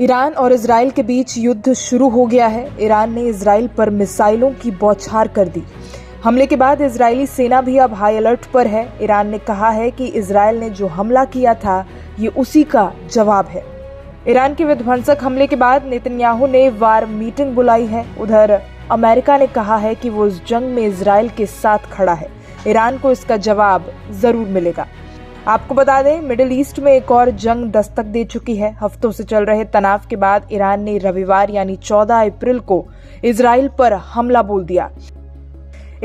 Iran और Israel के बीच युद्ध शुरू हो गया है। ईरान ने इजराइल पर मिसाइलों की बौछार कर दी। हमले के बाद इजरायली सेना भी अब हाई अलर्ट पर है। ईरान ने कहा है कि इजराइल ने जो हमला किया था ये उसी का जवाब है। ईरान के विध्वंसक हमले के बाद नेतन्याहू ने वार मीटिंग बुलाई है। उधर अमेरिका ने कहा है कि वो इस जंग में इजराइल के साथ खड़ा है। ईरान को इसका जवाब जरूर मिलेगा। आपको बता दें, मिडिल ईस्ट में एक और जंग दस्तक दे चुकी है। हफ्तों से चल रहे तनाव के बाद ईरान ने रविवार यानी 14 अप्रैल को इजराइल पर हमला बोल दिया।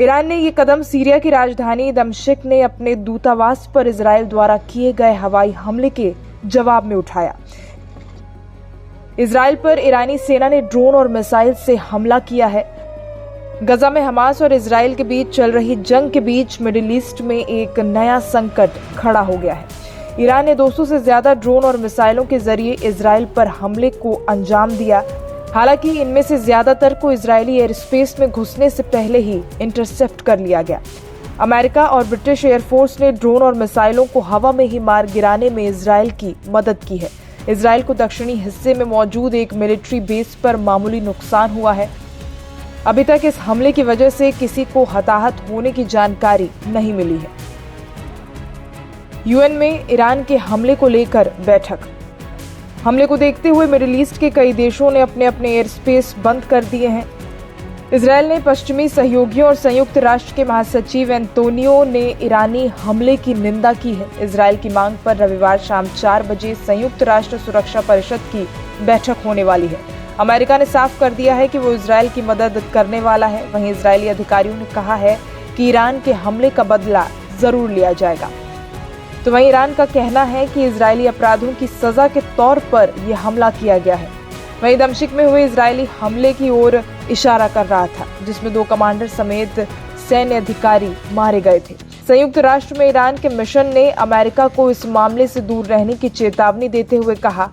ईरान ने ये कदम सीरिया की राजधानी दमिश्क ने अपने दूतावास पर इजराइल द्वारा किए गए हवाई हमले के जवाब में उठाया। इजराइल पर ईरानी सेना ने ड्रोन और मिसाइल से हमला किया है। गजा में हमास और इजराइल के बीच चल रही जंग के बीच मिडिल ईस्ट में एक नया संकट खड़ा हो गया है। ईरान ने 200 से ज्यादा ड्रोन और मिसाइलों के जरिए इजराइल पर हमले को अंजाम दिया। हालांकि इनमें से ज्यादातर को इजरायली एयर स्पेस में घुसने से पहले ही इंटरसेप्ट कर लिया गया। अमेरिका और ब्रिटिश एयरफोर्स ने ड्रोन और मिसाइलों को हवा में ही मार गिराने में इजराइल की मदद की है। इजराइल को दक्षिणी हिस्से में मौजूद एक मिलिट्री बेस पर मामूली नुकसान हुआ है। अभी तक इस हमले की वजह से किसी को हताहत होने की जानकारी नहीं मिली है। यूएन में ईरान के हमले को लेकर बैठक। हमले को देखते हुए मिडिल ईस्ट के कई देशों ने अपने अपने एयर स्पेस बंद कर दिए हैं। इजरायल ने पश्चिमी सहयोगियों और संयुक्त राष्ट्र के महासचिव एंटोनियो ने ईरानी हमले की निंदा की है। इजरायल की मांग पर रविवार शाम 4 बजे संयुक्त राष्ट्र सुरक्षा परिषद की बैठक होने वाली है। अमेरिका ने साफ कर दिया है कि वो इजरायल की मदद करने वाला है। वहीं इजरायली अधिकारियों ने कहा है कि ईरान के हमले का बदला जरूर लिया जाएगा। तो वहीं ईरान का कहना है कि इजरायली अपराधों की सजा के तौर पर यह हमला किया गया है। वहीं दमिश्क में हुए इजरायली हमले की ओर इशारा कर रहा था, जिसमें 2 कमांडर समेत सैन्य अधिकारी मारे गए थे। संयुक्त राष्ट्र में ईरान के मिशन ने अमेरिका को इस मामले से दूर रहने की चेतावनी देते हुए कहा,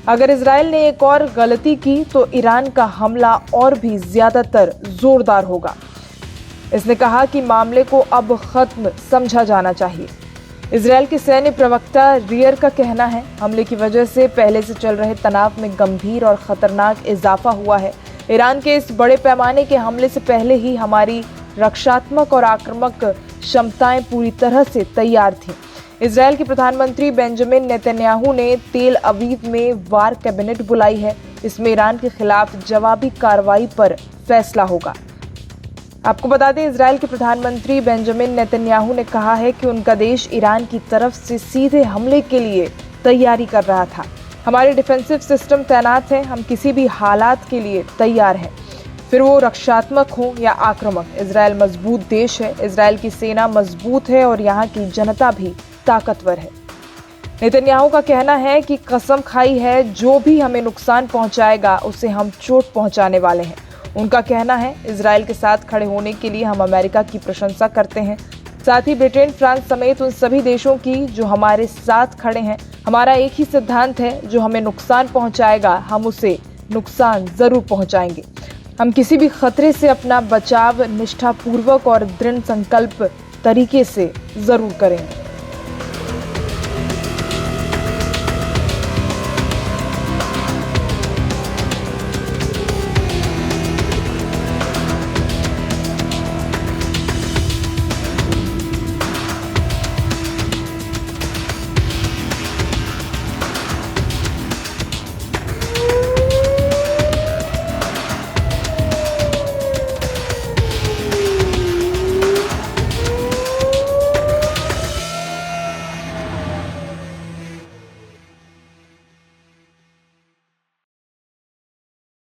अगर इजरायल ने एक और गलती की तो ईरान का हमला और भी ज्यादातर जोरदार होगा। इसने कहा कि मामले को अब खत्म समझा जाना चाहिए। इजरायल के सैन्य प्रवक्ता रियर का कहना है, हमले की वजह से पहले से चल रहे तनाव में गंभीर और खतरनाक इजाफा हुआ है। ईरान के इस बड़े पैमाने के हमले से पहले ही हमारी रक्षात्मक और आक्रामक क्षमताएं पूरी तरह से तैयार थीं। इजरायल के प्रधानमंत्री बेंजामिन नेतन्याहू ने तेल अवीव में वार कैबिनेट बुलाई है। इसमें ईरान के खिलाफ जवाबी कार्रवाई पर फैसला होगा। आपको बता दें, इजरायल के प्रधानमंत्री बेंजामिन नेतन्याहू ने कहा है कि उनका देश ईरान की तरफ से सीधे हमले के लिए तैयारी कर रहा था। हमारे डिफेंसिव सिस्टम तैनात हैं, हम किसी भी हालात के लिए तैयार हैं, फिर वो रक्षात्मक हो या आक्रामक। इजरायल मजबूत देश है, इजरायल की सेना मजबूत है और यहाँ की जनता भी ताकतवर है। नेतन्याहू का कहना है कि कसम खाई है, जो भी हमें नुकसान पहुंचाएगा उसे हम चोट पहुंचाने वाले हैं। उनका कहना है, इजरायल के साथ खड़े होने के लिए हम अमेरिका की प्रशंसा करते हैं, साथ ही ब्रिटेन, फ्रांस समेत उन सभी देशों की जो हमारे साथ खड़े हैं। हमारा एक ही सिद्धांत है, जो हमें नुकसान पहुंचाएगा हम उसे नुकसान जरूर पहुंचाएंगे। हम किसी भी खतरे से अपना बचाव निष्ठापूर्वक और दृढ़ संकल्प तरीके से जरूर करेंगे।